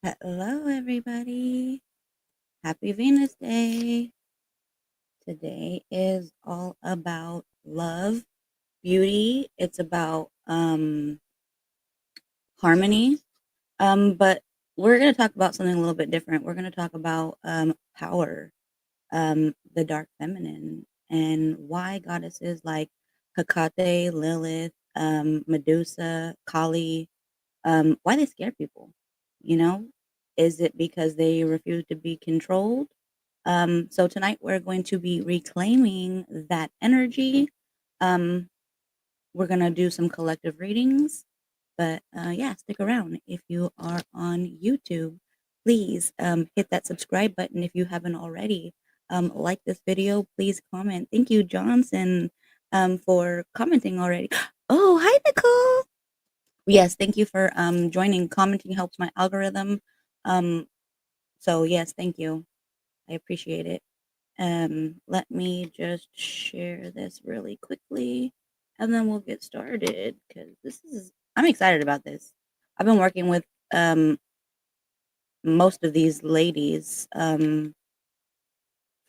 Hello, everybody. Happy Venus Day. Today is all about love, beauty. It's about harmony. But we're going to talk about something a little bit different. We're going to talk about power, the dark feminine, and why goddesses like Hecate, Lilith, Medusa, Kali, why they scare people. You know, is it because they refuse to be controlled? So tonight we're going to be reclaiming that energy. Um, we're gonna do some collective readings, but yeah, stick around. If you are on YouTube, please hit that subscribe button if you haven't already. Like this video, please comment. Thank you, Johnson, for commenting already. Oh, hi, Nicole. Yes, thank you for joining. Commenting helps my algorithm. Um, so yes, thank you. I appreciate it. Let me just share this really quickly and then we'll get started because I'm excited about this. I've been working with um, most of these ladies for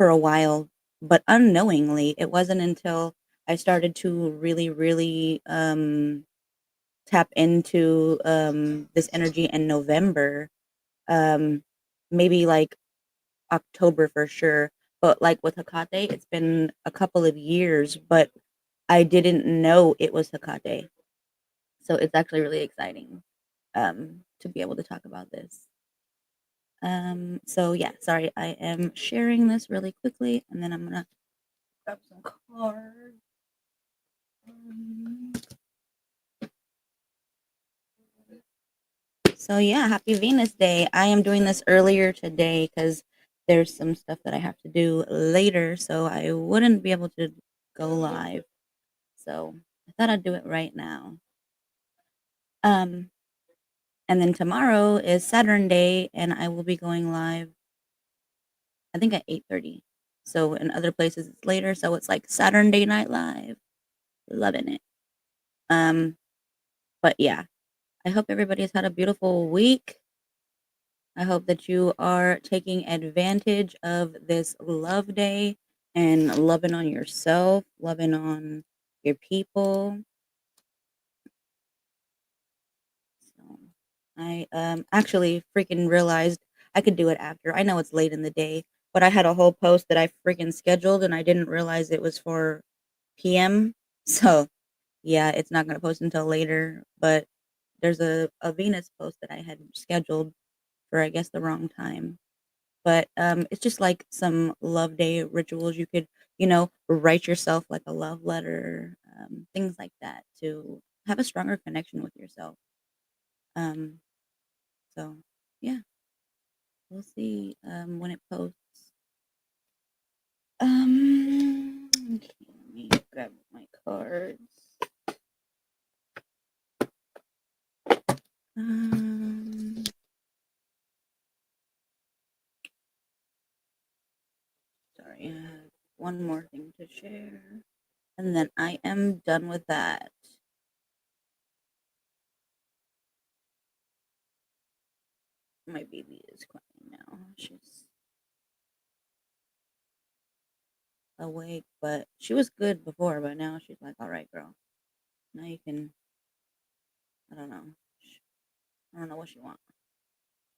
a while, but unknowingly, it wasn't until I started to really tap into this energy in November, um, maybe like October for sure. But like with Hecate, it's been a couple of years, but I didn't know it was Hecate. So it's actually really exciting to be able to talk about this. So yeah, sorry, I am sharing this really quickly and then I'm gonna grab some cards. Um, so yeah, happy Venus Day. I am doing this earlier today because there's some stuff that I have to do later, so I wouldn't be able to go live. So I thought I'd do it right now. Um, and then tomorrow is Saturn Day, and I will be going live, I think at 8:30. So in other places it's later, so it's like Saturn Day Night Live. Loving it. Um, but yeah, I hope everybody has had a beautiful week. I hope that you are taking advantage of this love day and loving on yourself, loving on your people. So I actually freaking realized I could do it after. I know it's late in the day, but I had a whole post that I freaking scheduled and I didn't realize it was for PM. So yeah, it's not gonna post until later. But there's a Venus post that I had scheduled for I guess the wrong time. But it's just like some love day rituals you could, write yourself like a love letter, things like that to have a stronger connection with yourself. Um, so yeah, we'll see when it posts. Okay, let me grab my cards. Um, sorry, I have one more thing to share, and then I am done with that. My baby is crying now. She's awake, but she was good before, but now she's like, all right, girl, now you can, I don't know. I don't know what she wants.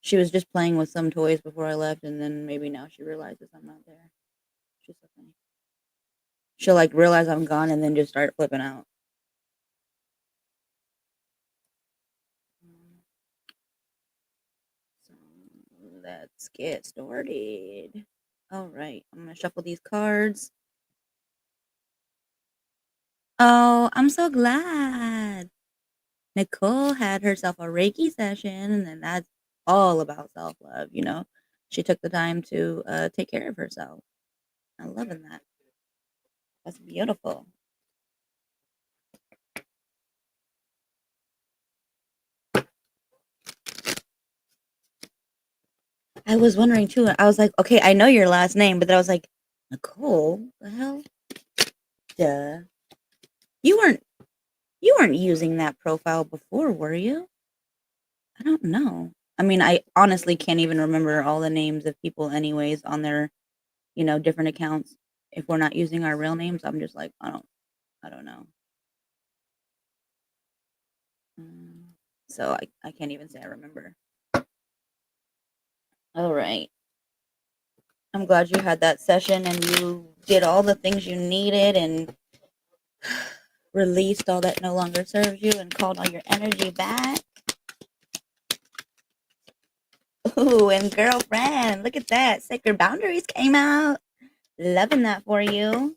She was just playing with some toys before I left, and then maybe now she realizes I'm not there. She's so funny. She'll like realize I'm gone and then just start flipping out. So let's get started. All right, I'm gonna shuffle these cards. Oh, I'm so glad. Nicole had herself a Reiki session, and then that's all about self love. She took the time to take care of herself. I'm loving that. That's beautiful. I was wondering too. I was like, okay, I know your last name, but then I was like, Nicole, the hell? Duh. You weren't using that profile before, were you? I don't know. I mean, I honestly can't even remember all the names of people anyways on their, different accounts. If we're not using our real names, I'm just like, I don't know. Mm, so I can't even say I remember. All right. I'm glad you had that session and you did all the things you needed and released all that no longer serves you and called all your energy back. Ooh, and girlfriend, look at that. Sacred boundaries came out. Loving that for you.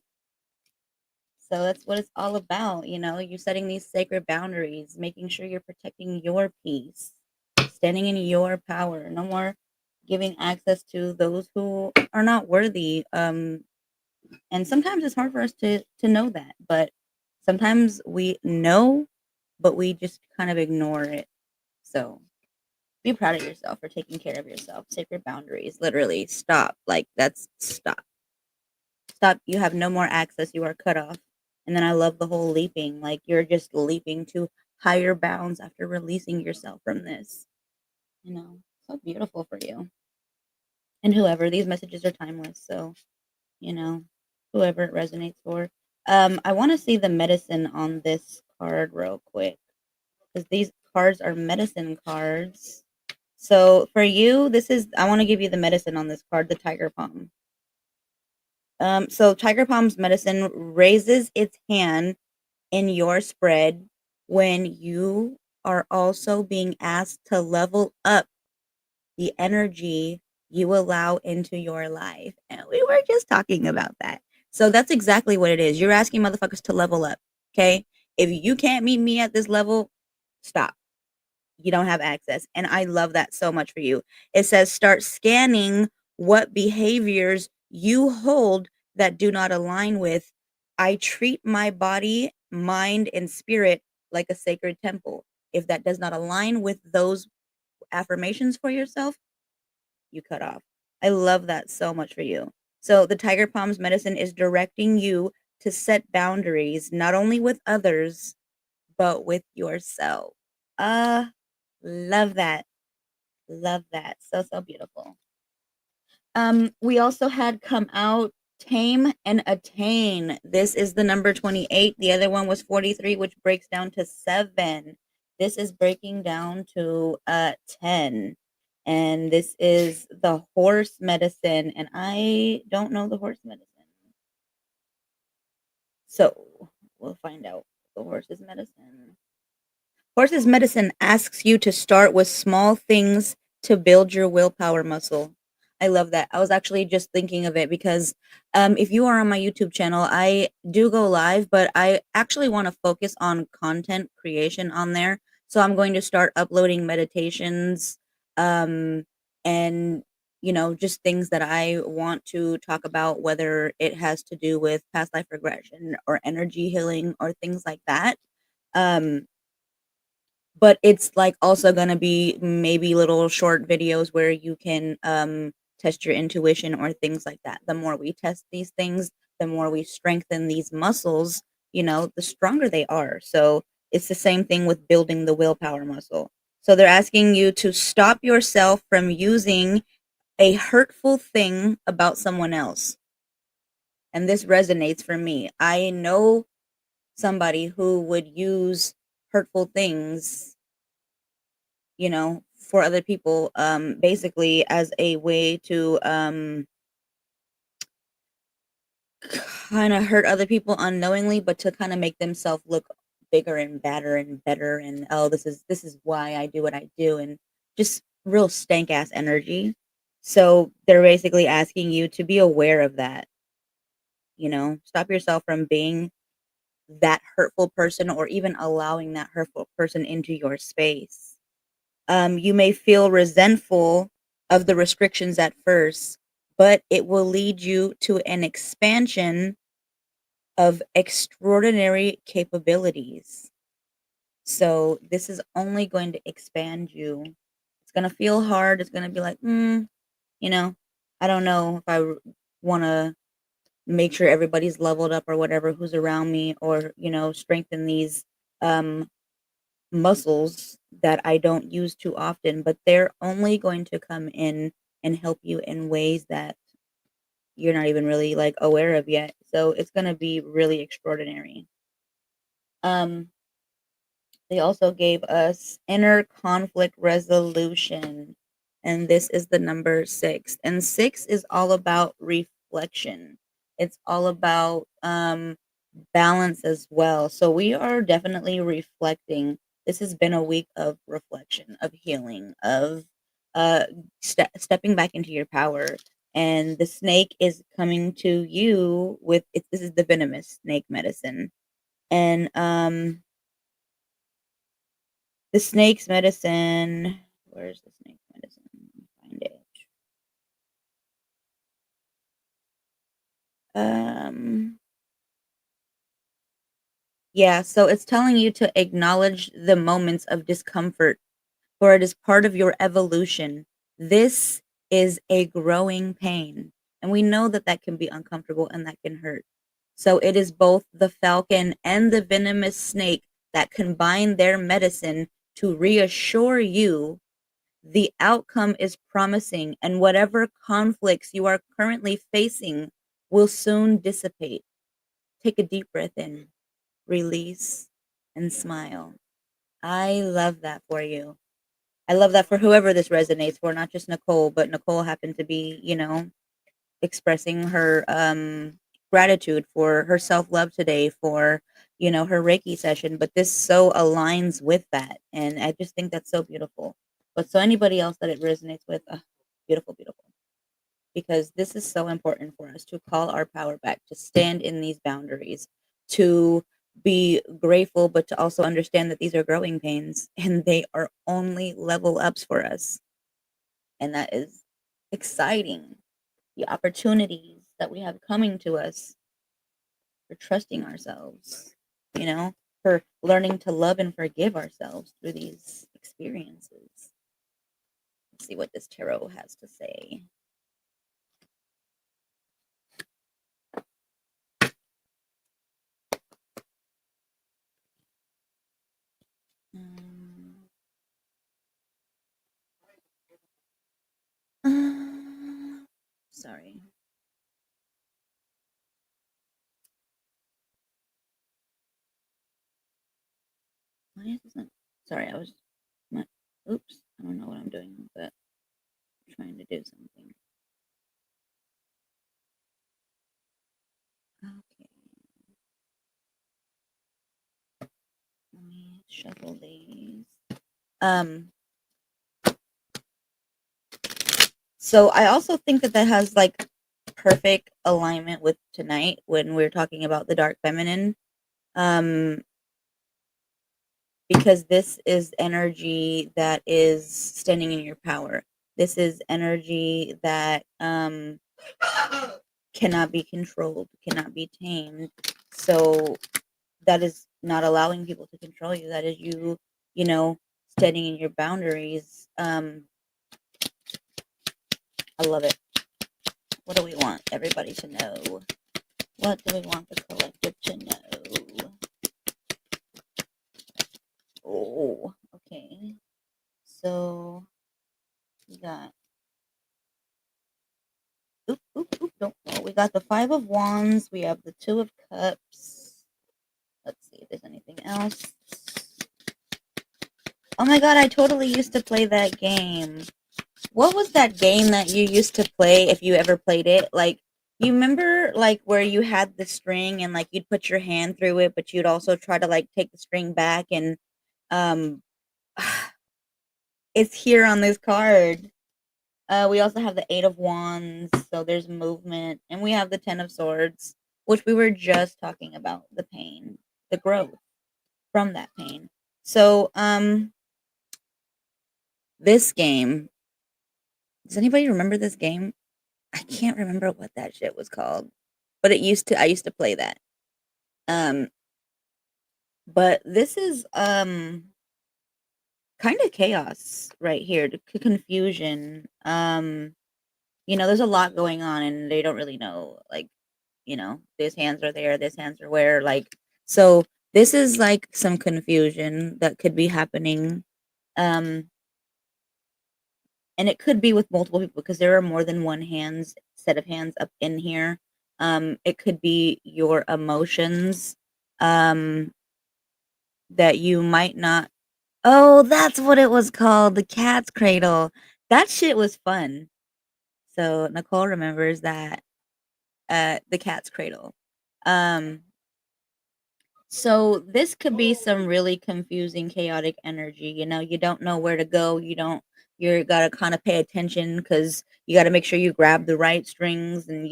So that's what it's all about. You're setting these sacred boundaries, making sure you're protecting your peace, standing in your power. No more giving access to those who are not worthy. And sometimes it's hard for us to know that, but sometimes we know, but we just kind of ignore it. So be proud of yourself for taking care of yourself. Sacred boundaries. Literally, stop. Like that's stop. Stop. You have no more access. You are cut off. And then I love the whole leaping. Like you're just leaping to higher bounds after releasing yourself from this. So beautiful for you. And whoever, these messages are timeless. So, you know, whoever it resonates for. I want to see the medicine on this card real quick because these cards are medicine cards. So for you, I want to give you the medicine on this card, the tiger palm. So tiger palm's medicine raises its hand in your spread when you are also being asked to level up the energy you allow into your life. And we were just talking about that. So that's exactly what it is. You're asking motherfuckers to level up. Okay. If you can't meet me at this level, stop. You don't have access. And I love that so much for you. It says start scanning what behaviors you hold that do not align with. I treat my body, mind, and spirit like a sacred temple. If that does not align with those affirmations for yourself, you cut off. I love that so much for you. So the Tiger Palms medicine is directing you to set boundaries, not only with others, but with yourself. Uh, love that. Love that. So, so beautiful. We also had come out Tame and Attain. This is the number 28. The other one was 43, which breaks down to 7. This is breaking down to 10. And this is the horse medicine. And I don't know the horse medicine. So we'll find out the horse's medicine. Horse's medicine asks you to start with small things to build your willpower muscle. I love that. I was actually just thinking of it because if you are on my YouTube channel, I do go live, but I actually want to focus on content creation on there. So I'm going to start uploading meditations um, and, just things that I want to talk about, whether it has to do with past life regression or energy healing or things like that. Um, but it's like also gonna be maybe little short videos where you can test your intuition or things like that. The more we test these things, the more we strengthen these muscles, the stronger they are. So it's the same thing with building the willpower muscle. So they're asking you to stop yourself from using a hurtful thing about someone else. And this resonates for me. I know somebody who would use hurtful things, for other people, basically as a way to kind of hurt other people unknowingly, but to kind of make themselves look bigger and badder and better. And oh, this is why I do what I do, and just real stank ass energy. So they're basically asking you to be aware of that. Stop yourself from being that hurtful person or even allowing that hurtful person into your space. You may feel resentful of the restrictions at first, but it will lead you to an expansion of extraordinary capabilities. So this is only going to expand you. It's going to feel hard. It's going to be like, you know, I don't know if I want to make sure everybody's leveled up or whatever who's around me or, strengthen these um, muscles, that I don't use too often, but they're only going to come in and help you in ways that you're not even really like aware of yet. So it's going to be really extraordinary. Um, they also gave us inner conflict resolution, and this is the number 6. And 6 is all about reflection. It's all about balance as well. So we are definitely reflecting. This has been a week of reflection, of healing, of uh, stepping back into your power. And the snake is coming to you with it. This is the venomous snake medicine, and the snake's medicine. Where's the snake medicine? Let me find it. Um, yeah, so it's telling you to acknowledge the moments of discomfort, for it is part of your evolution. This is a growing pain, and we know that that can be uncomfortable and that can hurt. So it is both the falcon and the venomous snake that combine their medicine to reassure you the outcome is promising, and whatever conflicts you are currently facing will soon dissipate. Take a deep breath in, release, and smile. I love that for you. I love that for whoever this resonates for, not just Nicole, but Nicole happened to be, expressing her gratitude for her self-love today, for, her Reiki session, but this so aligns with that, and I just think that's so beautiful. But so anybody else that it resonates with, beautiful, beautiful. Because this is so important for us to call our power back, to stand in these boundaries, to be grateful, but to also understand that these are growing pains and they are only level ups for us. And that is exciting. The opportunities that we have coming to us for trusting ourselves, you know, for learning to love and forgive ourselves through these experiences. Let's see what this tarot has to say. Um, sorry. Why is this not? Sorry, I was. Not, oops, I don't know what I'm doing, but I'm trying to do something. Okay, let me shuffle these. Um, so I also think that that has like perfect alignment with tonight when we're talking about the dark feminine. Um, because this is energy that is standing in your power. This is energy that cannot be controlled, cannot be tamed. So that is not allowing people to control you. That is you, you know, standing in your boundaries. I love it. What do we want everybody to know? What do we want the collective to know? Oh, okay. So we got oop, oop, oop, don't know. We got the Five of Wands. We have the Two of Cups. Let's see if there's anything else. Oh my god, I totally used to play that game. What was that game that you used to play if you ever played it? Like, you remember like where you had the string and like you'd put your hand through it, but you'd also try to like take the string back and um it's here on this card. We also have the Eight of Wands, so there's movement, and we have the Ten of Swords, which we were just talking about, the pain, the growth from that pain. So, this game, does anybody remember this game? I can't remember what that shit was called, but I used to play that. Um, but this is kind of chaos right here, confusion. There's a lot going on and they don't really know like, these hands are there, this hands are where, like, so this is like some confusion that could be happening. Um, and it could be with multiple people because there are more than one hands set of hands up in here. It could be your emotions, um, that you might not. Oh, that's what it was called, the cat's cradle. That shit was fun. So Nicole remembers that, the cat's cradle. Um, so this could be some really confusing, chaotic energy. You know, you don't know where to go. You're gotta kind of pay attention because you got to make sure you grab the right strings and,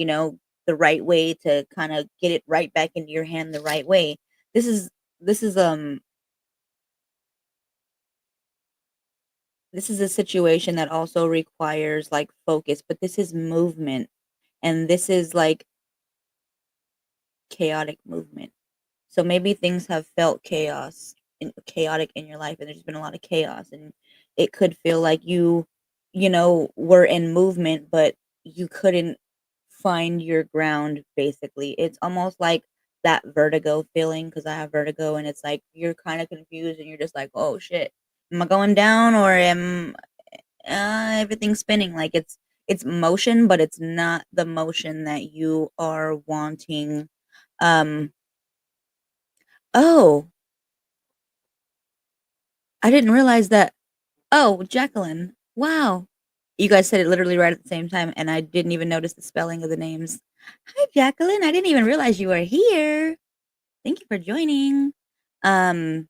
the right way to kind of get it right back into your hand the right way. This is, this is, um, this is a situation that also requires like focus, but this is movement and this is like chaotic movement. So maybe things have felt chaotic in your life and there's been a lot of chaos and it could feel like were in movement but you couldn't find your ground basically. It's almost like that vertigo feeling because I have vertigo and it's like you're kind of confused and you're just like, "Oh shit. Am I going down or am everything's spinning?" Like it's motion but it's not the motion that you are wanting. Um oh, I didn't realize that. Oh, Jacqueline. Wow. You guys said it literally right at the same time, and I didn't even notice the spelling of the names. Hi, Jacqueline. I didn't even realize you were here. Thank you for joining. Um,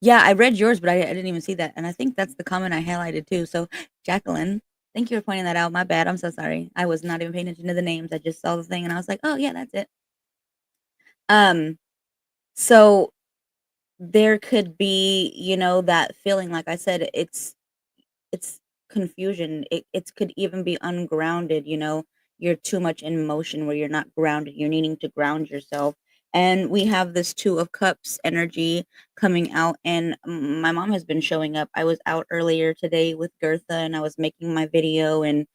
yeah, I read yours, but I didn't even see that. And I think that's the comment I highlighted too. So, Jacqueline, thank you for pointing that out. My bad. I'm so sorry. I was not even paying attention to the names. I just saw the thing and I was like, oh, yeah, that's it. Um, so there could be, that feeling. Like I said, it's confusion. It could even be ungrounded, you're too much in motion where you're not grounded. You're needing to ground yourself. And we have this two of cups energy coming out and my mom has been showing up. I was out earlier today with Gertha and I was making my video and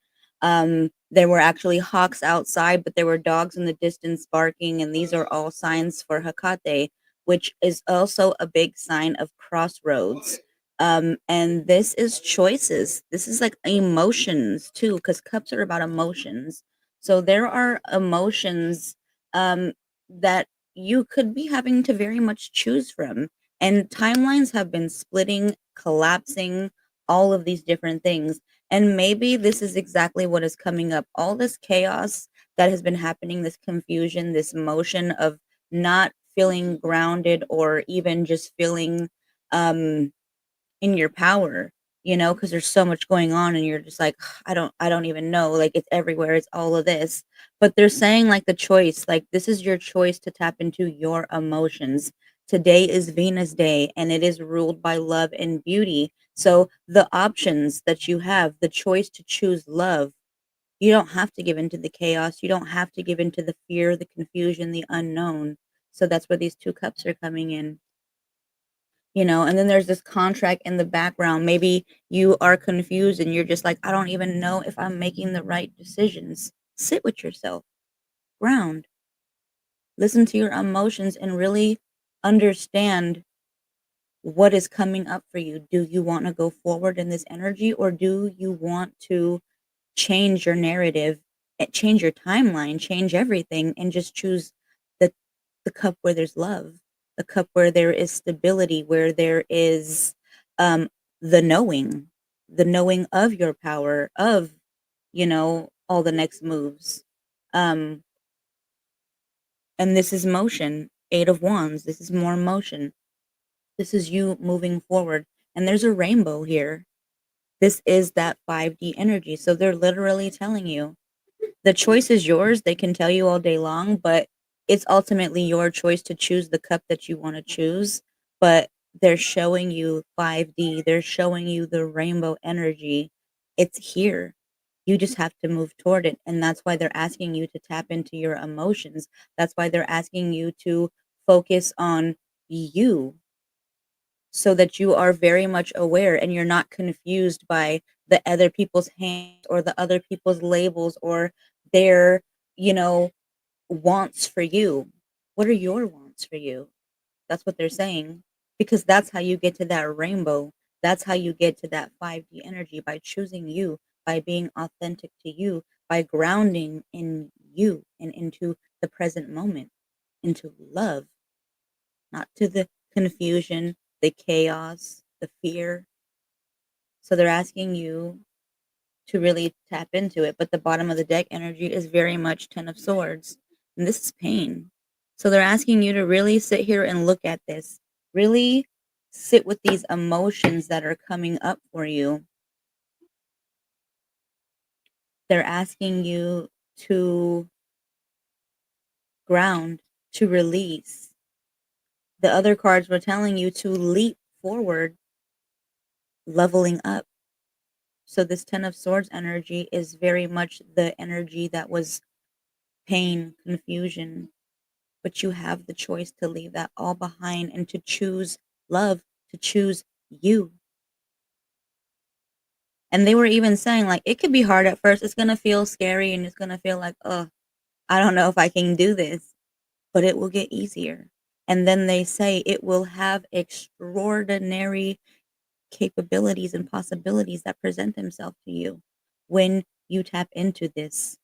there were actually hawks outside, but there were dogs in the distance barking and these are all signs for Hecate, which is also a big sign of crossroads. And this is choices. This is like emotions too, because cups are about emotions. So there are emotions um, that you could be having to very much choose from. And timelines have been splitting, collapsing, all of these different things. And maybe this is exactly what is coming up. All this chaos that has been happening, this confusion, this motion of not feeling grounded or even just feeling um in your power, because there's so much going on and you're just like, I don't even know, like it's everywhere, it's all of this. But they're saying like the choice, like this is your choice to tap into your emotions. Today is Venus Day and it is ruled by love and beauty. So the options that you have, the choice to choose love, you don't have to give into the chaos. You don't have to give into the fear, the confusion, the unknown. So that's where these two cups are coming in. And then there's this contract in the background. Maybe you are confused and you're just like, I don't even know if I'm making the right decisions. Sit with yourself, ground, listen to your emotions, and really understand what is coming up for you. Do you want to go forward in this energy or do you want to change your narrative, change your timeline, change everything, and just choose the the cup where there's love, the cup where there is stability, where there is um the knowing of your power, of all the next moves. Um and this is motion, 8 of Wands. This is more motion. This is you moving forward. And there's a rainbow here. This is that 5D energy. So they're literally telling you the choice is yours. They can tell you all day long, but it's ultimately your choice to choose the cup that you want to choose. But they're showing you 5D, they're showing you the rainbow energy. It's here. You just have to move toward it. And that's why they're asking you to tap into your emotions. That's why they're asking you to focus on you so that you are very much aware and you're not confused by the other people's hands or the other people's labels or their, you know, wants for you. What are your wants for you? That's what they're saying. because that's how you get to that rainbow. That's how you get to that 5D energy, by choosing you, by being authentic to you, by grounding in you and into the present moment, into love, not to the confusion, the chaos, the fear. So they're asking you to really tap into it. But the bottom of the deck energy is very much Ten of Swords. And this is pain. So they're asking you to really sit here and look at this. Really sit with these emotions that are coming up for you. They're asking you to ground, to release. The other cards were telling you to leap forward, leveling up. So this Ten of Swords energy is very much the energy that was pain, confusion, but you have the choice to leave that all behind and to choose love, to choose you. And they were even saying, like, it could be hard at first. It's going to feel scary and it's going to feel like, oh, I don't know if I can do this, but it will get easier. And then they say it will have extraordinary capabilities and possibilities that present themselves to you when you tap into this,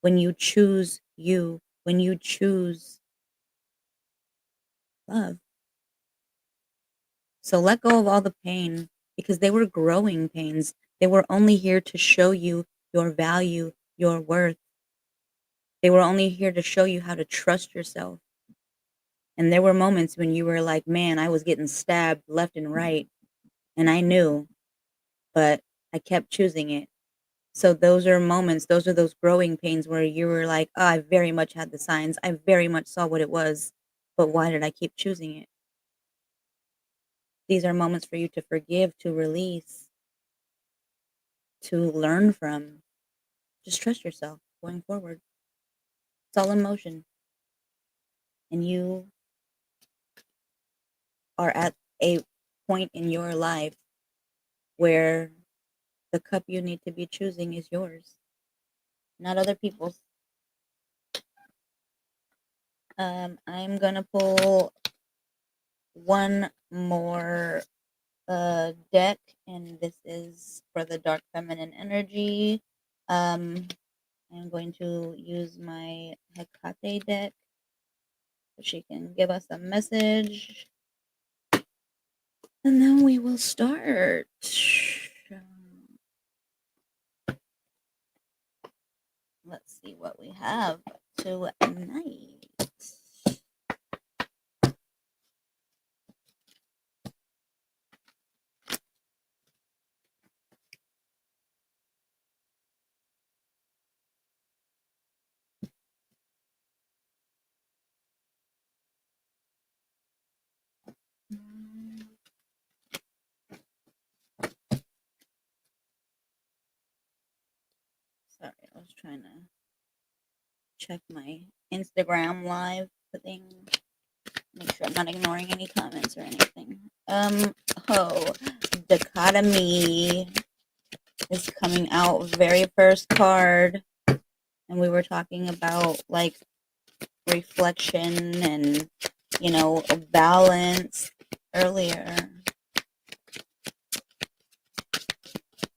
when you choose you, when you choose love. So let go of all the pain, because they were growing pains. They were only here to show you your value, your worth. They were only here to show you how to trust yourself. And there were moments when you were like, man, I was getting stabbed left and right. And I knew, but I kept choosing it. So those are moments, those are those growing pains where you were like, oh, I very much had the signs. I very much saw what it was. But why did I keep choosing it? These are moments for you to forgive, to release, to learn from. Just trust yourself going forward. It's all in motion. And you are at a point in your life where the cup you need to be choosing is yours, not other people's. I'm gonna pull one more deck, and this is for the dark feminine energy. Um, I'm going to use my Hecate deck so she can give us a message. And then we will start. Let's see what we have tonight. Sorry, I was trying to check my Instagram live thing. Make sure I'm not ignoring any comments or anything. Dichotomy is coming out, very first card. And we were talking about like reflection and, a balance earlier.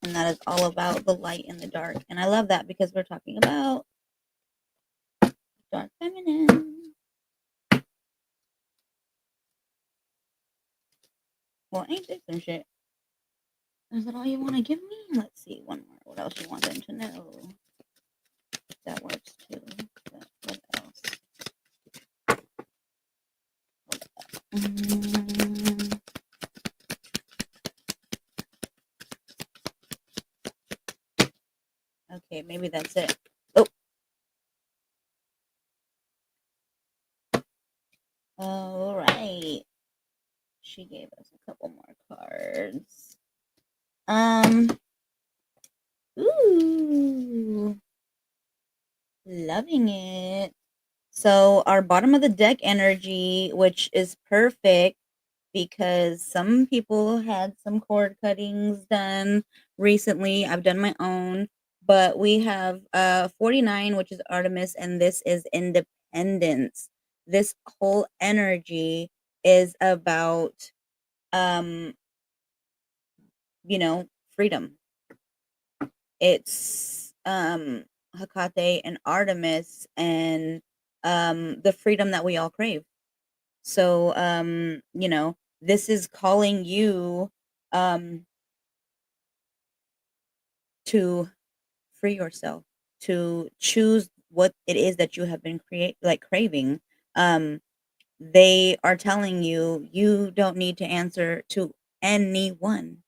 And that is all about the light and the dark. And I love that because we're talking about dark feminine. Well, ain't this some shit? Is that all you want to give me? Let's see, one more. What else you want them to know? That works too. But what else? Mm, okay, maybe that's it. Oh. All right. She gave us a couple more cards. Ooh. Loving it. So our bottom of the deck energy, which is perfect because some people had some cord cuttings done recently. I've done my own, but we have 49, which is Artemis, and this is independence. This whole energy is about, um, freedom. It's, Hecate and Artemis and, the freedom that we all crave. So, this is calling you, um, to free yourself, to choose what it is that you have been craving. Um, they are telling you you don't need to answer to anyone.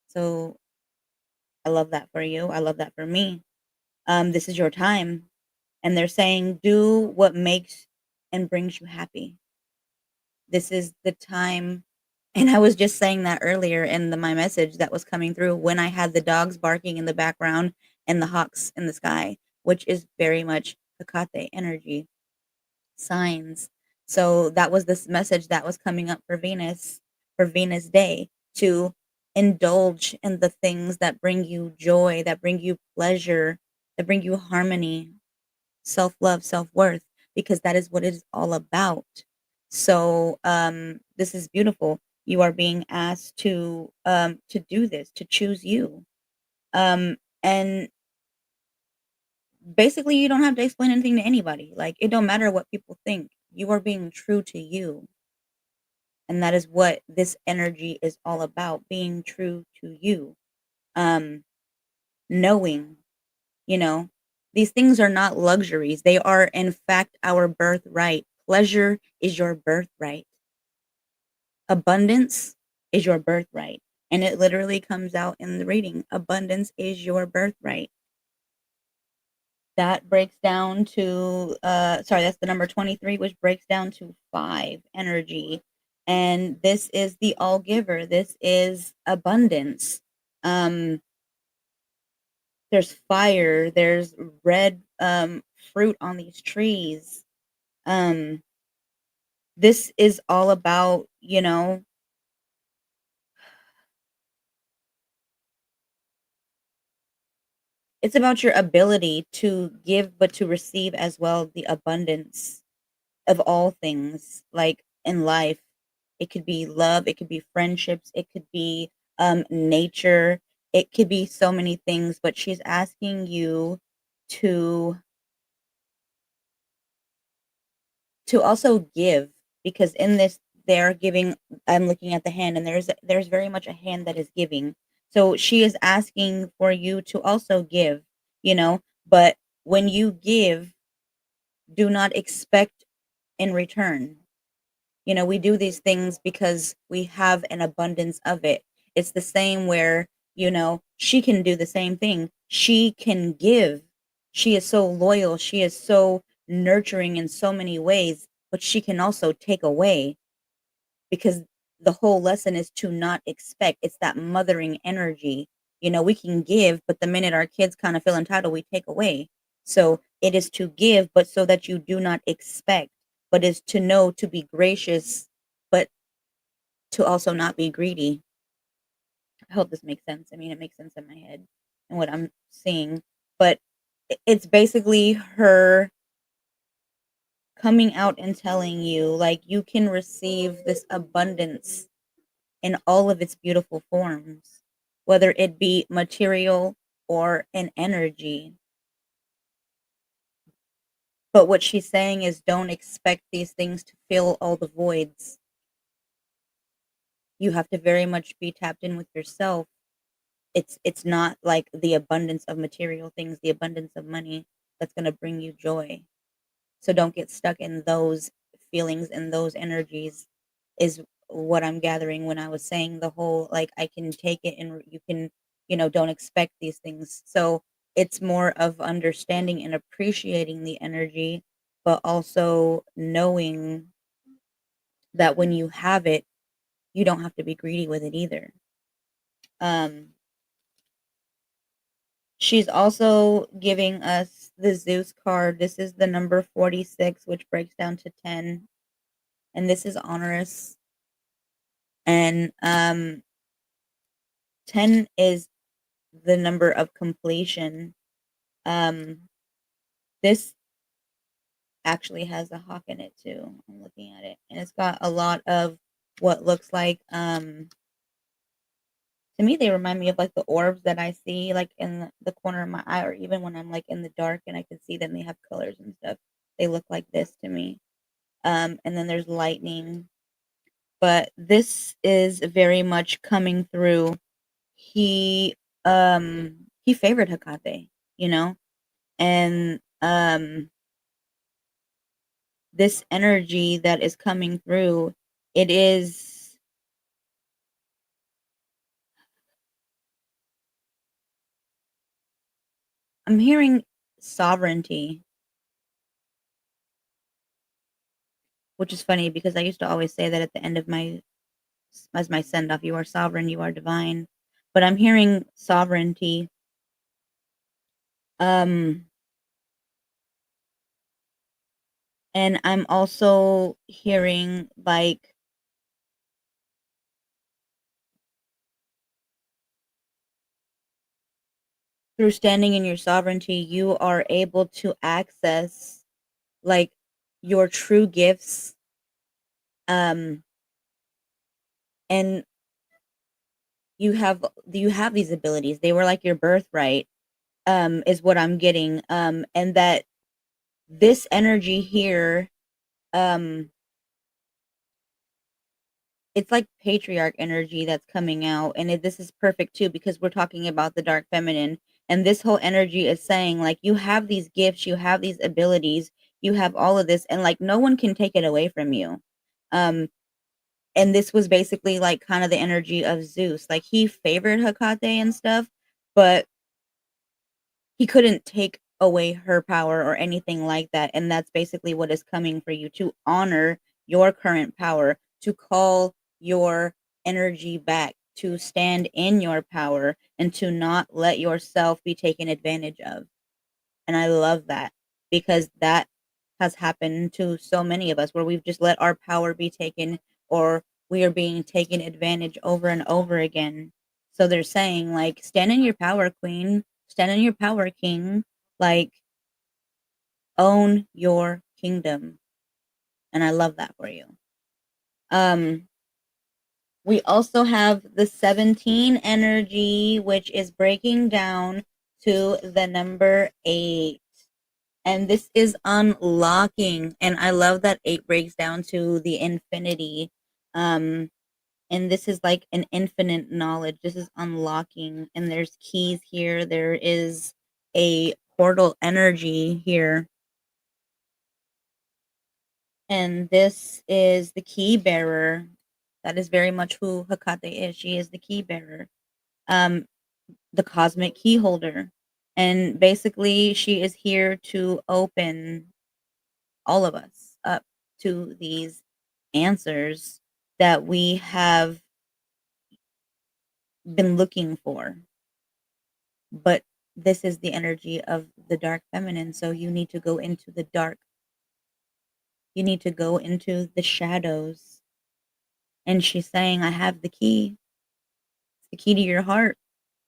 So I love that for you. I love that for me. This is your time. And they're saying, do what makes and brings you happy. This is the time. And I was just saying that earlier in my message that was coming through when I had the dogs barking in the background and the hawks in the sky, which is very much Hecate energy, signs. So that was this message that was coming up for Venus Day, to indulge in the things that bring you joy, that bring you pleasure, that bring you harmony, self-love, self-worth, because that is what it is all about. So, this is beautiful. You are being asked to do this, to choose you. And basically you don't have to explain anything to anybody. Like, it don't matter what people think. You are being true to you. And that is what this energy is all about, being true to you. Um, knowing, you know, these things are not luxuries. They are in fact our birthright. Pleasure is your birthright. Abundance is your birthright. And it literally comes out in the reading. Abundance is your birthright. That breaks down to sorry, that's the number 23, which breaks down to 5 energy. And this is the all giver. This is abundance. Um there's fire, there's red fruit on these trees. Um this is all about, it's about your ability to give but to receive as well, the abundance of all things, like in life. It could be love, it could be friendships, it could be nature, it could be so many things, but she's asking you to also give, because in this they're giving. I'm looking at the hand, and there's very much a hand that is giving. So she is asking for you to also give, but when you give, do not expect in return. We do these things because we have an abundance of it. It's the same where, she can do the same thing. She can give. She is so loyal. She is so nurturing in so many ways, but she can also take away, because the whole lesson is to not expect. It's that mothering energy. We can give, but the minute our kids kind of feel entitled, we take away. So it is to give, but so that you do not expect, but is to know to be gracious, but to also not be greedy. I hope this makes sense. I mean, it makes sense in my head and what I'm seeing, but it's basically her coming out and telling you, like, you can receive this abundance in all of its beautiful forms, whether it be material or an energy. But what she's saying is, don't expect these things to fill all the voids. You have to very much be tapped in with yourself. It's not like the abundance of material things, the abundance of money that's going to bring you joy. So don't get stuck in those feelings and those energies, is what I'm gathering when I was saying the whole, like, I can take it and you can, don't expect these things. So it's more of understanding and appreciating the energy, but also knowing that when you have it, you don't have to be greedy with it either. Um, she's also giving us the Zeus card. This is the number 46, which breaks down to 10. And this is onerous. And 10 is the number of completion. Um, this actually has a hawk in it too. I'm looking at it, and it's got a lot of what looks like to me they remind me of like the orbs that I see like in the corner of my eye, or even when I'm like in the dark and I can see them, they have colors and stuff. They look like this to me. And then there's lightning, but this is very much coming through. He favored Hecate, you know, and this energy that is coming through, it is, I'm hearing sovereignty, which is funny because I used to always say that at the end of my as my send off, you are sovereign, you are divine. But I'm hearing sovereignty. Um and I'm also hearing like through standing in your sovereignty, you are able to access like your true gifts, um and you have these abilities. They were like your birthright, is what I'm getting. And that this energy here, um it's like patriarch energy that's coming out, and this is perfect too because we're talking about the dark feminine, and this whole energy is saying like you have these gifts, you have these abilities, you have all of this, and like no one can take it away from you. um and this was basically like kind of the energy of Zeus, like he favored Hecate and stuff, but he couldn't take away her power or anything like that. And that's basically what is coming for you, to honor your current power, to call your energy back, to stand in your power, and to not let yourself be taken advantage of. And I love that because that has happened to so many of us where we've just let our power be taken, or we are being taken advantage over and over again. So they're saying like stand in your power, queen, stand in your power, king, like own your kingdom. And I love that for you. Um we also have the 17 energy, which is breaking down to the number 8. And this is unlocking, and I love that 8 breaks down to the infinity. And this is like an infinite knowledge. This is unlocking, and there's keys here. There is a portal energy here, and this is the key bearer. That is very much who Hecate is. She is the key bearer, um the cosmic key holder, and basically she is here to open all of us up to these answers that we have been looking for. But this is the energy of the dark feminine. So you need to go into the dark. You need to go into the shadows. And she's saying, I have the key. It's the key to your heart.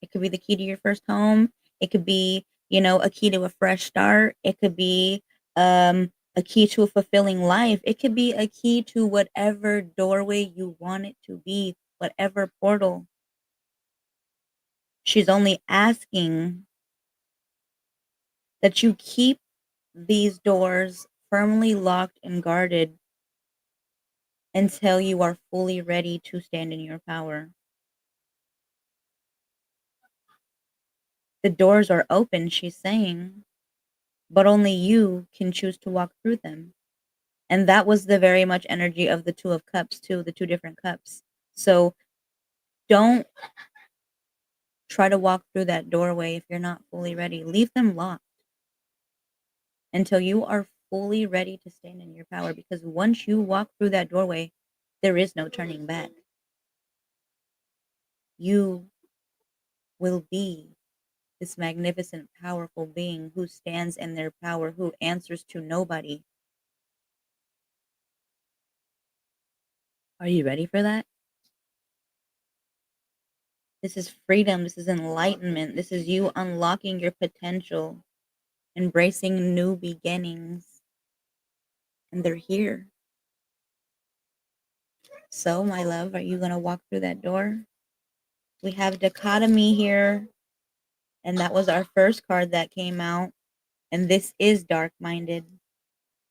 It could be the key to your first home. It could be, a key to a fresh start. It could be a key to a fulfilling life. It could be a key to whatever doorway you want it to be, whatever portal. She's only asking that you keep these doors firmly locked and guarded until you are fully ready to stand in your power. The doors are open, she's saying, but only you can choose to walk through them. And that was the very much energy of the 2 of cups too, the 2 different cups. So don't try to walk through that doorway if you're not fully ready. Leave them locked until you are fully ready to stand in your power, because once you walk through that doorway, there is no turning back. You will be this magnificent, powerful being who stands in their power, who answers to nobody. Are you ready for that? This is freedom. This is enlightenment. This is you unlocking your potential, embracing new beginnings. and they're here. So, my love, are you going to walk through that door? We have dichotomy here, and that was our first card that came out. And this is dark minded.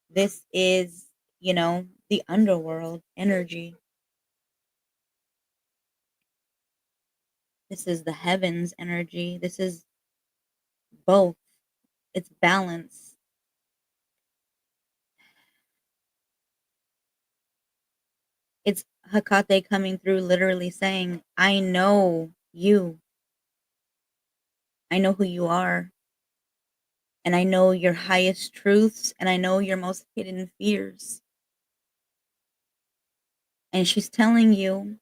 This is, the underworld energy. This is the heavens energy. This is both. It's balance. It's Hecate coming through, literally saying, I know you. I know who you are. And I know your highest truths. And I know your most hidden fears. And she's telling you,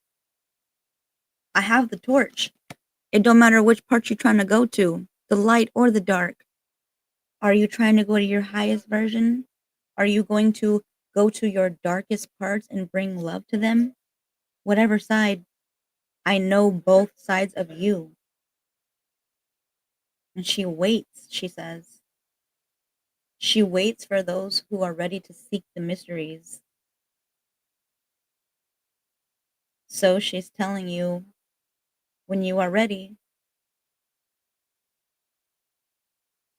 I have the torch. It don't matter which part you're trying to go to, the light or the dark. Are you trying to go to your highest version? Are you going to go to your darkest parts and bring love to them? Whatever side, I know both sides of you. And she waits, she says. She waits for those who are ready to seek the mysteries. So she's telling you, when you are ready,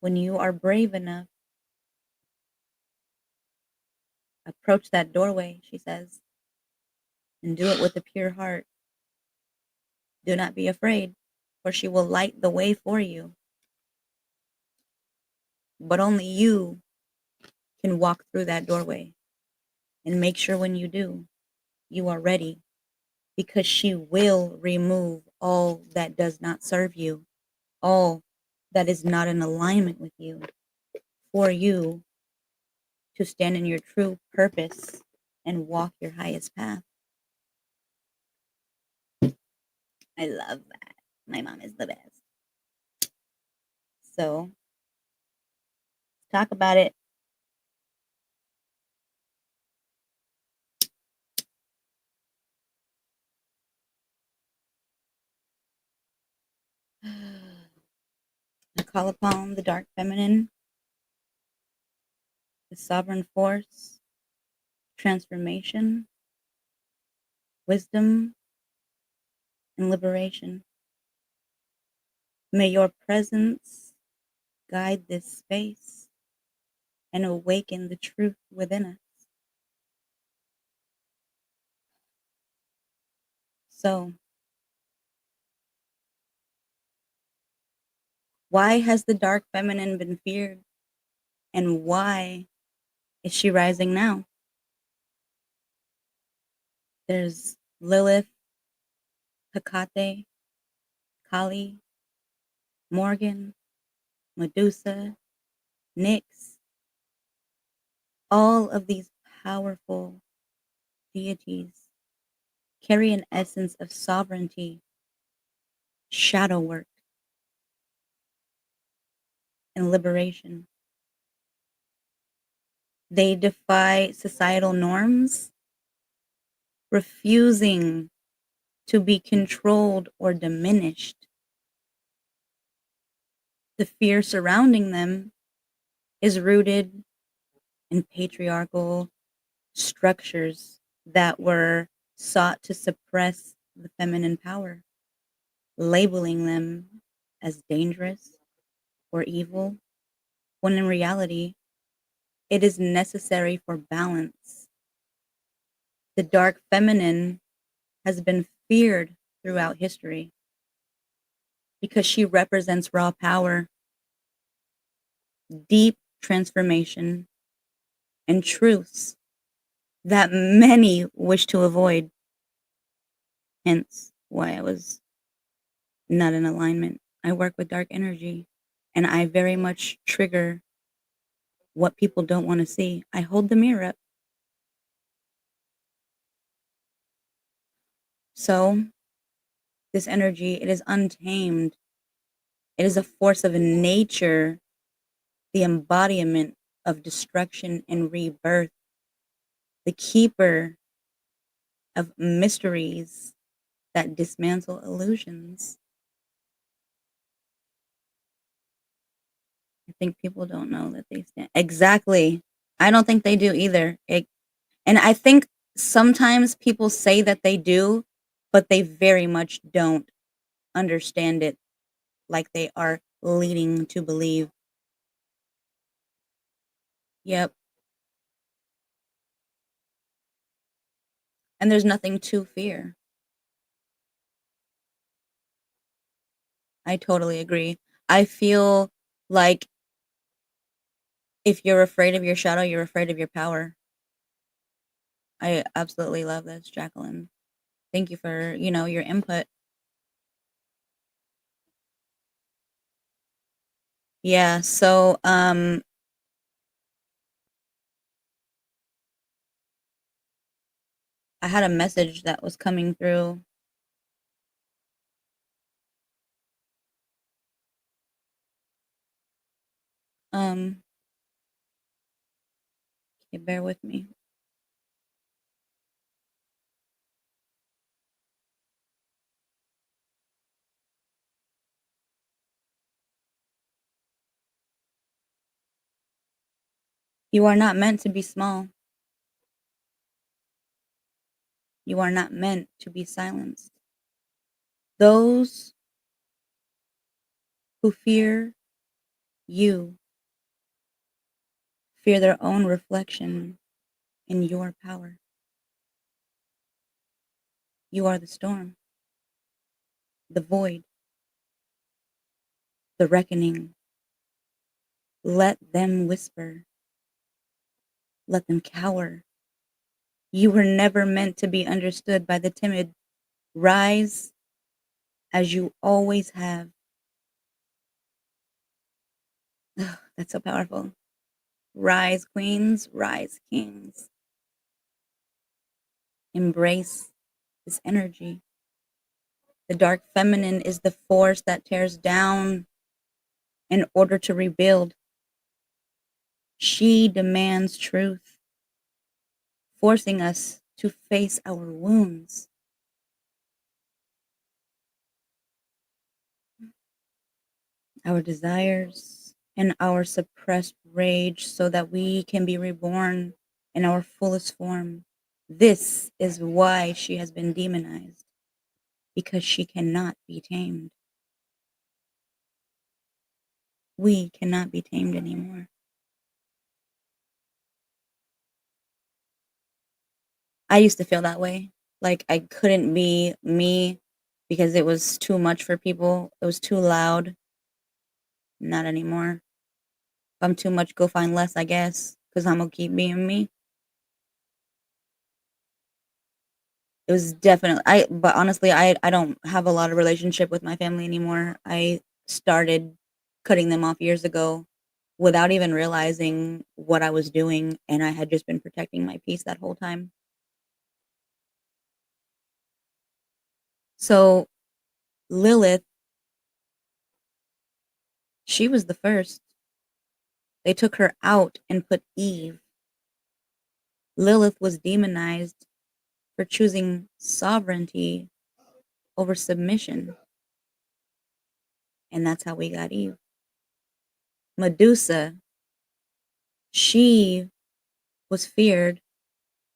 when you are brave enough, approach that doorway, she says, and do it with a pure heart. Do not be afraid, for she will light the way for you. But only you can walk through that doorway. And make sure when you do, you are ready, because she will remove all that does not serve you, all that is not in alignment with you, for you to stand in your true purpose and walk your highest path. I love that. My mom is the best. So, talk about it. I call upon the dark feminine, the sovereign force, transformation, wisdom, and liberation. May your presence guide this space and awaken the truth within us. So, why has the dark feminine been feared? And why is she rising now? There's Lilith, Hecate, Kali, Morrigan, Medusa, Nyx. All of these powerful deities carry an essence of sovereignty, shadow work, and liberation. They defy societal norms, refusing to be controlled or diminished. The fear surrounding them is rooted in patriarchal structures that were sought to suppress the feminine power, labeling them as dangerous or evil, when in reality, it is necessary for balance. The dark feminine has been feared throughout history because she represents raw power, deep transformation, and truths that many wish to avoid. Hence why I was not in alignment. I work with dark energy, and I very much trigger what people don't want to see. I hold the mirror up. So this energy, it is untamed. It is a force of nature, the embodiment of destruction and rebirth, the keeper of mysteries that dismantle illusions. I think people don't know that they stand. Exactly. I don't think they do either. And I think sometimes people say that they do, but they very much don't understand it like they are leading to believe. Yep. And there's nothing to fear. I totally agree. I feel like if you're afraid of your shadow, you're afraid of your power. I absolutely love this, Jacqueline. Thank you for, your input. Yeah, so I had a message that was coming through. Um, okay, bear with me. You are not meant to be small. You are not meant to be silenced. Those who fear you fear their own reflection in your power. You are the storm, the void, the reckoning. Let them whisper. Let them cower. You were never meant to be understood by the timid. Rise as you always have. Ugh, that's so powerful. Rise, queens, rise, kings. Embrace this energy. The dark feminine is the force that tears down in order to rebuild. She demands truth, forcing us to face our wounds, our desires, and our suppressed rage so that we can be reborn in our fullest form. This is why she has been demonized, because she cannot be tamed. We cannot be tamed anymore. I used to feel that way. Like I couldn't be me because it was too much for people. It was too loud. Not anymore. If I'm too much, go find less, I guess, because I'm gonna keep being me. It was definitely but honestly, I don't have a lot of relationship with my family anymore. I started cutting them off years ago without even realizing what I was doing, and I had just been protecting my peace that whole time. So Lilith, she was the first. They took her out and put Eve. Lilith was demonized for choosing sovereignty over submission, and that's how we got Eve. Medusa, she was feared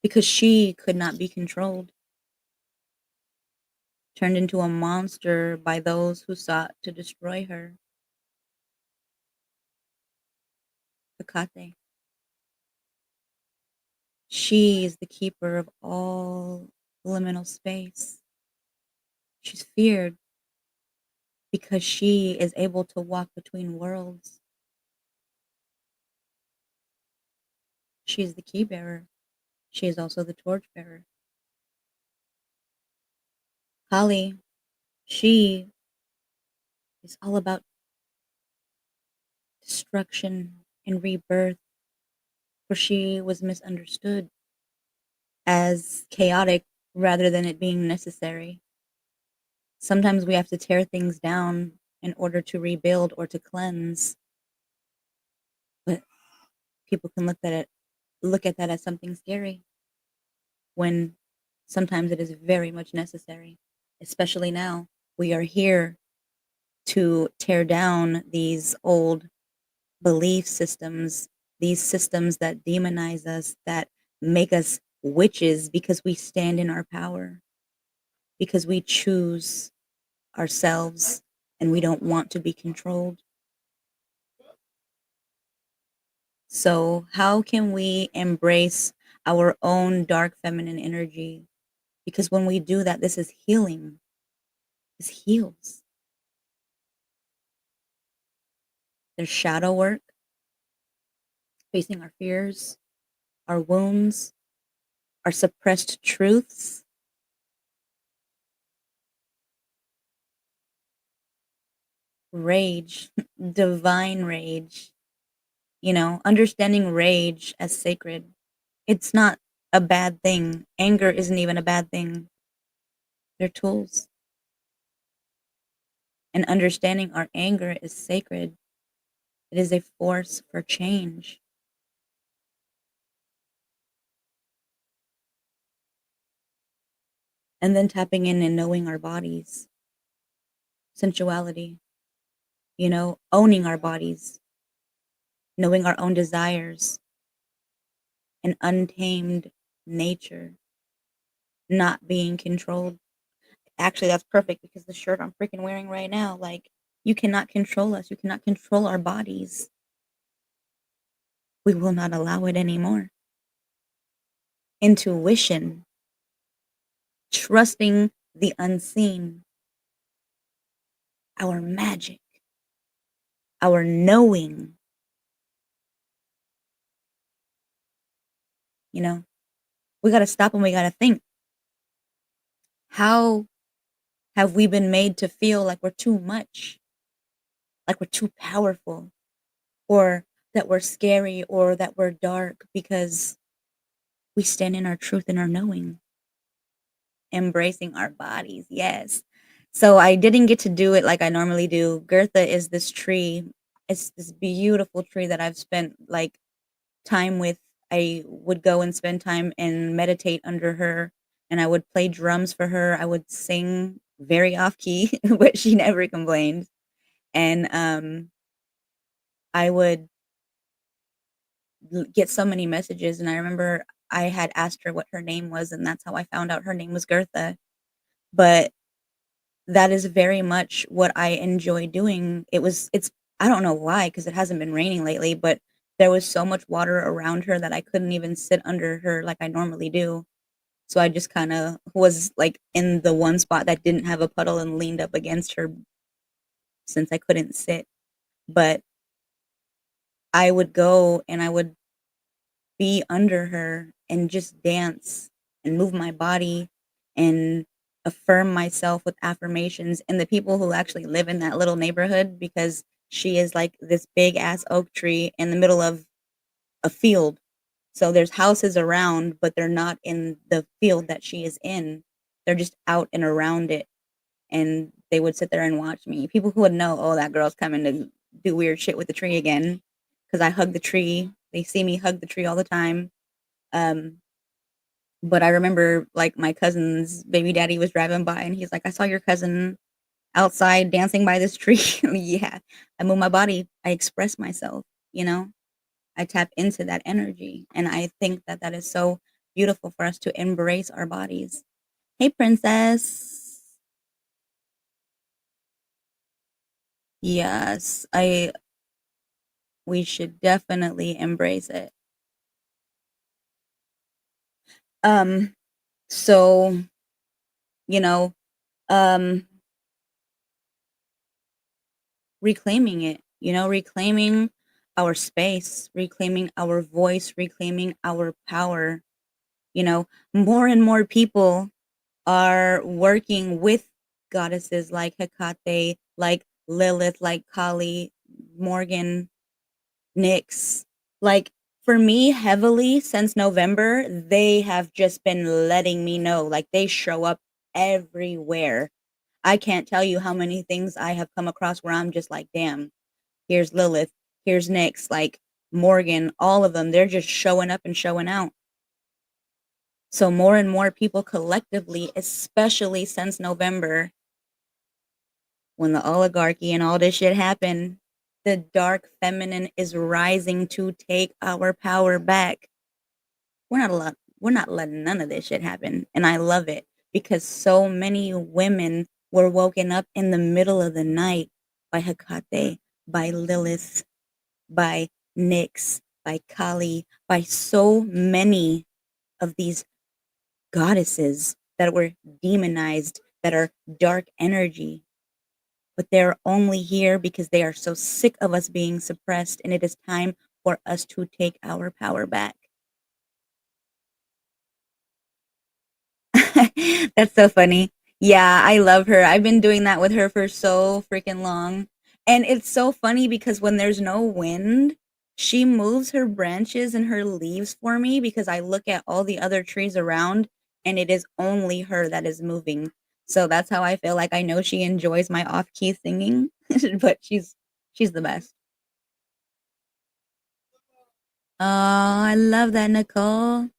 because she could not be controlled, turned into a monster by those who sought to destroy her. Hecate, she is the keeper of all liminal space. She's feared because she is able to walk between worlds. She is the key bearer. She is also the torch bearer. Kali, she is all about destruction and rebirth, for she was misunderstood as chaotic rather than it being necessary. Sometimes we have to tear things down in order to rebuild or to cleanse, but people can look at that as something scary when sometimes it is very much necessary. Especially now, we are here to tear down these old belief systems these systems that demonize us, that make us witches because we stand in our power, because we choose ourselves and we don't want to be controlled. So, how can we embrace our own dark feminine energy? Because when we do that, this is healing. This heals. There's shadow work, facing our fears, our wounds, our suppressed truths, rage, divine rage, understanding rage as sacred. It's not a bad thing. Anger isn't even a bad thing. They're tools. And understanding our anger is sacred. It is a force for change. And then tapping in and knowing our bodies, sensuality, owning our bodies, knowing our own desires, an untamed nature, not being controlled. Actually, that's perfect because the shirt I'm freaking wearing right now, like, you cannot control us. You cannot control our bodies. We will not allow it anymore. Intuition, trusting the unseen, our magic, our knowing, you know, we got to stop and we got to think. How have we been made to feel like we're too much, like we're too powerful, or that we're scary, or that we're dark because we stand in our truth and our knowing, embracing our bodies? Yes. So I didn't get to do it like I normally do. Gertha is this tree. It's this beautiful tree that I've spent like time with. I would go and spend time and meditate under her, and I would play drums for her. I would sing very off key, but she never complained. And I would get so many messages. And I remember I had asked her what her name was, and that's how I found out her name was Gertha. But that is very much what I enjoy doing. It's I don't know why, because it hasn't been raining lately, but there was so much water around her that I couldn't even sit under her like I normally do. So I just kinda was, like, in the one spot that didn't have a puddle and leaned up against her since I couldn't sit. But I would go and I would be under her and just dance and move my body and affirm myself with affirmations, and the people who actually live in that little neighborhood, because she is like this big ass oak tree in the middle of a field. So there's houses around, but they're not in the field that she is in. They're just out and around it. And they would sit there and watch me. People who would know, oh, that girl's coming to do weird shit with the tree again. Because I hug the tree. They see me hug the tree all the time. Um, but I remember, like, my cousin's baby daddy was driving by and he's like, I saw your cousin outside dancing by this tree. Yeah. I move my body. I express myself, you know? I tap into that energy. And I think that that is so beautiful for us to embrace our bodies. Hey, princess. Yes, we should definitely embrace it. Um, so, you know, um, reclaiming it, reclaiming our space, reclaiming our voice, reclaiming our power. You know, more and more people are working with goddesses like Hecate, like Lilith, like Kali, Morgan, Nyx. Like, for me, heavily since November, they have just been letting me know. Like, they show up everywhere. I can't tell you how many things I have come across where I'm just like, damn, here's Lilith, here's Nyx, like Morgan, all of them. They're just showing up and showing out. So more and more people collectively, especially since November, when the oligarchy and all this shit happened, The dark feminine is rising to take our power back. We're not letting none of this shit happen. And I love it because so many women were woken up in the middle of the night by Hecate, by Lilith, by Nyx, by Kali, by so many of these goddesses that were demonized, that are dark energy, but they're only here because they are so sick of us being suppressed, and it is time for us to take our power back. That's so funny. Yeah, I love her. I've been doing that with her for so freaking long. And it's so funny because when there's no wind, she moves her branches and her leaves for me because I look at all the other trees around and it is only her that is moving. So that's how I feel like I know she enjoys my off-key singing, but she's the best. Oh, I love that, Nicole.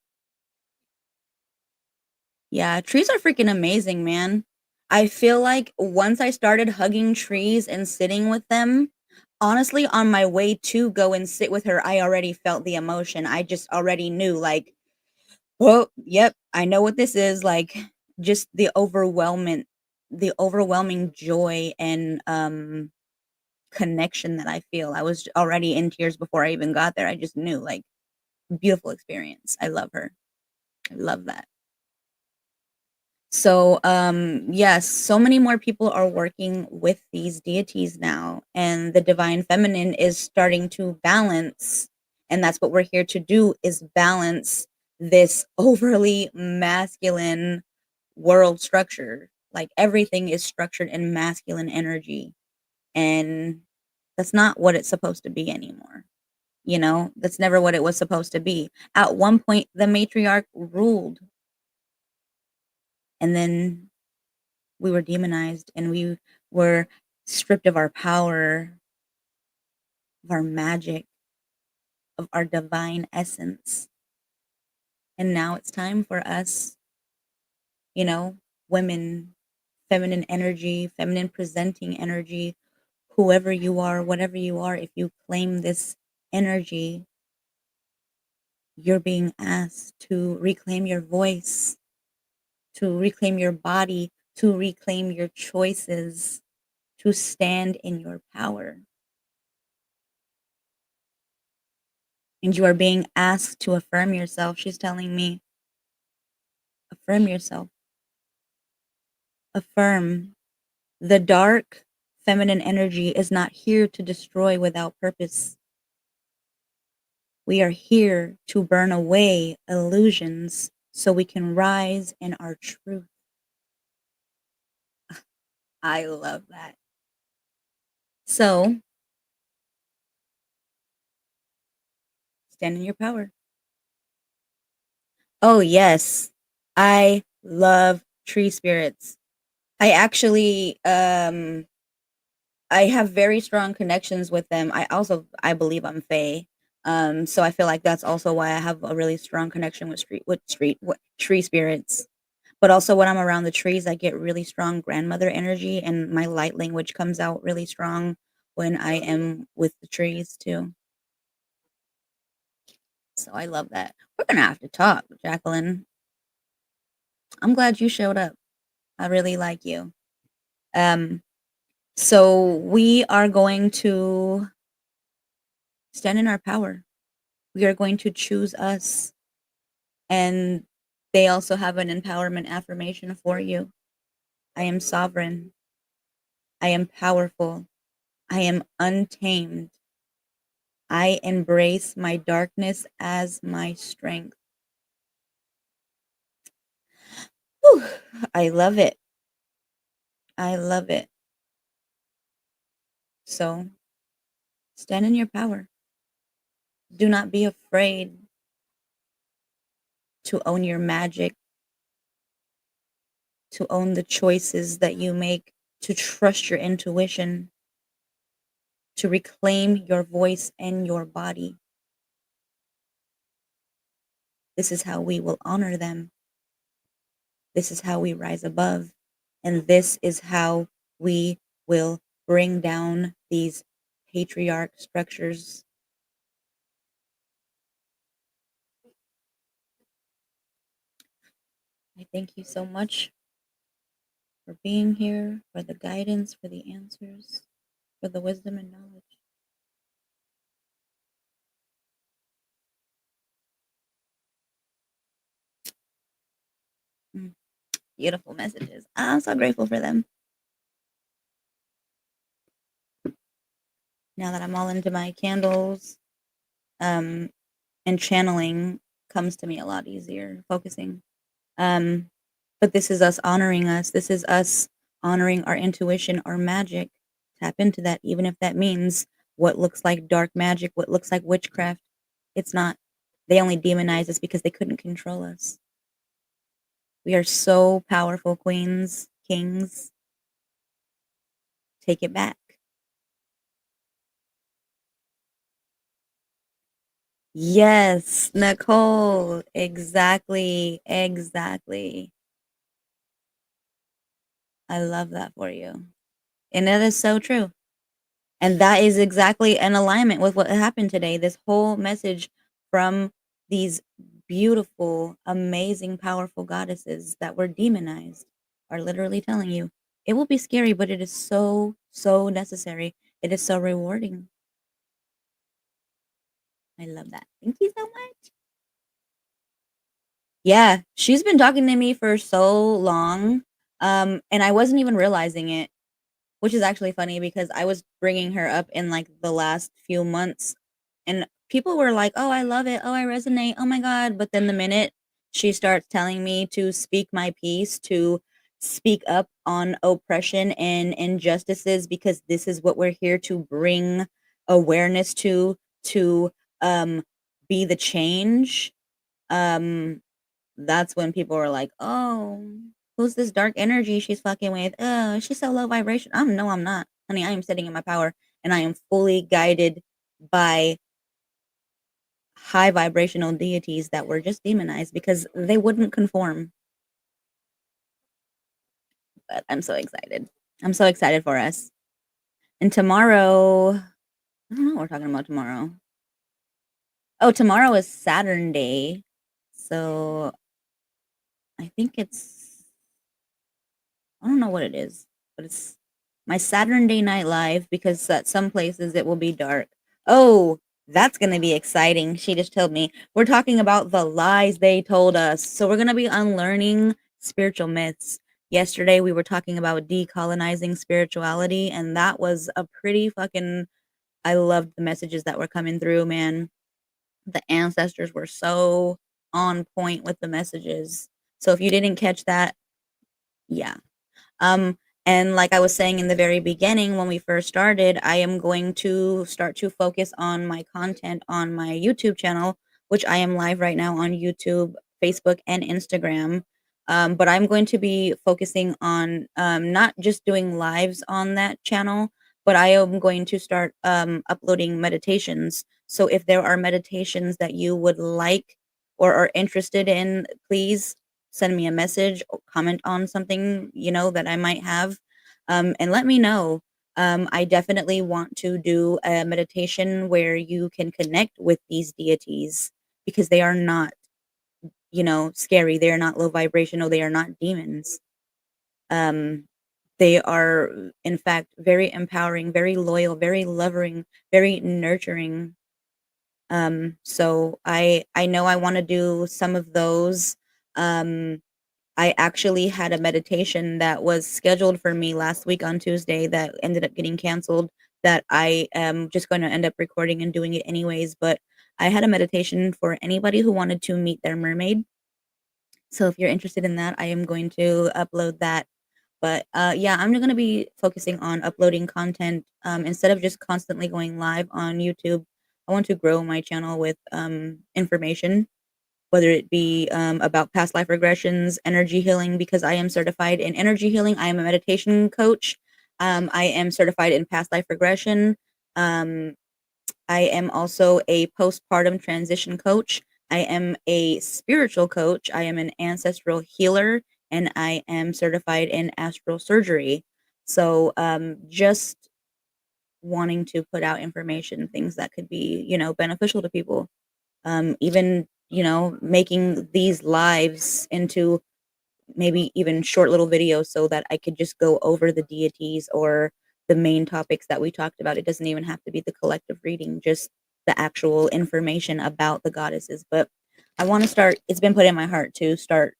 Yeah, trees are freaking amazing, man. I feel like once I started hugging trees and sitting with them, honestly, on my way to go and sit with her, I already felt the emotion. I just already knew, like, oh, yep, I know what this is. Like, just the overwhelming joy and connection that I feel. I was already in tears before I even got there. I just knew, like, beautiful experience. I love her. I love that. So, yes, so many more people are working with these deities now, and the divine feminine is starting to balance, and that's what we're here to do is balance this overly masculine world structure. Like everything is structured in masculine energy, and that's not what it's supposed to be anymore. You know, that's never what it was supposed to be. At one point, the matriarch ruled, and then we were demonized and we were stripped of our power, of our magic, of our divine essence. And now it's time for us, you know, women, feminine energy, feminine presenting energy, whoever you are, whatever you are, if you claim this energy, you're being asked to reclaim your voice, to reclaim your body, to reclaim your choices, to stand in your power. And you are being asked to affirm yourself. She's telling me, affirm yourself. Affirm. The dark feminine energy is not here to destroy without purpose. We are here to burn away illusions so we can rise in our truth. I love that. So, stand in your power. Oh, yes. I love tree spirits. I actually I have very strong connections with them. I believe I'm Fae. So I feel like that's also why I have a really strong connection with tree spirits. But also when I'm around the trees, I get really strong grandmother energy and my light language comes out really strong when I am with the trees too. So I love that. We're gonna have to talk, Jacqueline. I'm glad you showed up. I really like you. Um, so we are going to stand in our power. We are going to choose us. And they also have an empowerment affirmation for you. I am sovereign. I am powerful. I am untamed. I embrace my darkness as my strength. Whew, I love it. I love it. So stand in your power. Do not be afraid to own your magic, to own the choices that you make, to trust your intuition, to reclaim your voice and your body. This is how we will honor them. This is how we rise above. And this is how we will bring down these patriarch structures. I thank you so much for being here, for the guidance, for the answers, for the wisdom and knowledge. Mm, beautiful messages. I'm so grateful for them. Now that I'm all into my candles, um, and channeling comes to me a lot easier, focusing. Um, but this is us honoring us. This is us honoring our intuition, our magic. Tap into that, even if that means what looks like dark magic, what looks like witchcraft. It's not. They only demonize us because they couldn't control us. We are so powerful, queens, kings. Take it back. Yes, Nicole. Exactly. Exactly. I love that for you. And that is so true. And that is exactly in alignment with what happened today. This whole message from these beautiful, amazing, powerful goddesses that were demonized are literally telling you it will be scary, but it is so, so necessary. It is so rewarding. I love that. Thank you so much. Yeah, she's been talking to me for so long, and I wasn't even realizing it. Which is actually funny because I was bringing her up in, like, the last few months, and people were like, "Oh, I love it. Oh, I resonate. Oh my god." But then the minute she starts telling me to speak my piece, to speak up on oppression and injustices because this is what we're here to bring awareness to, um, be the change, um that's when people were like, "Oh, who's this dark energy she's fucking with? Oh, she's so low vibration." No, I'm not. Honey, I am sitting in my power and I am fully guided by high vibrational deities that were just demonized because they wouldn't conform. But I'm so excited. I'm so excited for us. And tomorrow, I don't know what we're talking about tomorrow. Oh, tomorrow is Saturn Day. So I think it's I don't know what it is, but it's my Saturday Night Live because at some places it will be dark. Oh, that's going to be exciting. She just told me. We're talking about the lies they told us. So we're going to be unlearning spiritual myths. Yesterday we were talking about decolonizing spirituality, and that was a pretty fucking I loved the messages that were coming through, man. The ancestors were so on point with the messages. So if you didn't catch that, yeah, um, and like I was saying in the very beginning when we first started, I am going to start to focus on my content on my YouTube channel, which I am live right now on YouTube, Facebook, and Instagram. But I'm going to be focusing on not just doing lives on that channel, but I am going to start uploading meditations. So if there are meditations that you would like or are interested in, please send me a message or comment on something, that I might have, and let me know. I definitely want to do a meditation where you can connect with these deities because they are not, scary. They are not low vibrational. They are not demons. Um, they are, in fact, very empowering, very loyal, very loving, very nurturing. So I know I want to do some of those. Um, I actually had a meditation that was scheduled for me last week on Tuesday that ended up getting canceled that I am just going to end up recording and doing it anyways. But I had a meditation for anybody who wanted to meet their mermaid. So if you're interested in that, I am going to upload that. But yeah, I'm going to be focusing on uploading content instead of just constantly going live on YouTube. I want to grow my channel with information, whether it be about past life regressions, energy healing, because I am certified in energy healing. I am a meditation coach. I am certified in past life regression. Um, I am also a postpartum transition coach. I am a spiritual coach. I am an ancestral healer, and I am certified in astral surgery. So just wanting to put out information, things that could be, beneficial to people. Even, making these lives into maybe even short little videos so that I could just go over the deities or the main topics that we talked about. It doesn't even have to be the collective reading, just the actual information about the goddesses. But I want to start, it's been put in my heart to start,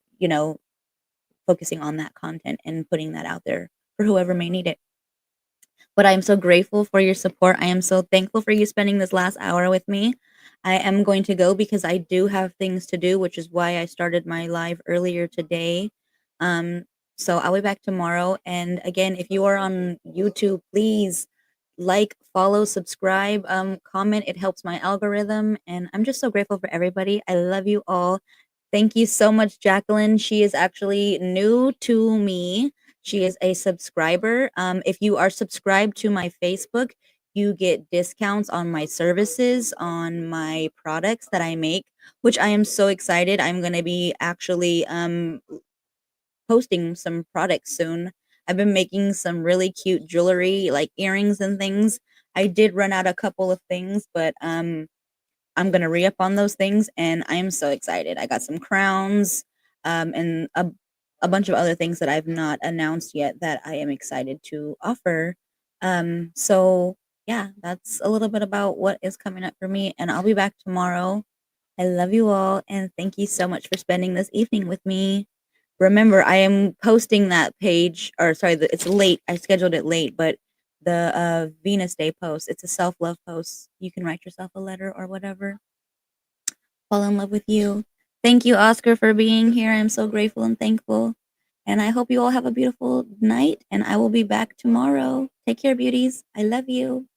focusing on that content and putting that out there for whoever may need it. But I am so grateful for your support. I am so thankful for you spending this last hour with me. I am going to go because I do have things to do, which is why I started my live earlier today. Um, so I'll be back tomorrow. And again, if you are on YouTube, please like, follow, subscribe, comment. It helps my algorithm. And I'm just so grateful for everybody. I love you all. Thank you so much, Jacqueline. She is actually new to me. She is a subscriber. If you are subscribed to my Facebook, you get discounts on my services, on my products that I make, which I am so excited. I'm going to be actually posting some products soon. I've been making some really cute jewelry, like earrings and things. I did run out a couple of things, but I'm gonna re-up on those things, and I am so excited. I got some crowns, and a bunch of other things that I've not announced yet that I am excited to offer. So yeah, that's a little bit about what is coming up for me, and I'll be back tomorrow. I love you all, and thank you so much for spending this evening with me. Remember, I am posting that page, or sorry, it's late. I scheduled it late, but the Venus Day post, it's a self love post. You can write yourself a letter or whatever. Fall in love with you. Thank you, Oscar, for being here. I'm so grateful and thankful. And I hope you all have a beautiful night, and I will be back tomorrow. Take care, beauties. I love you.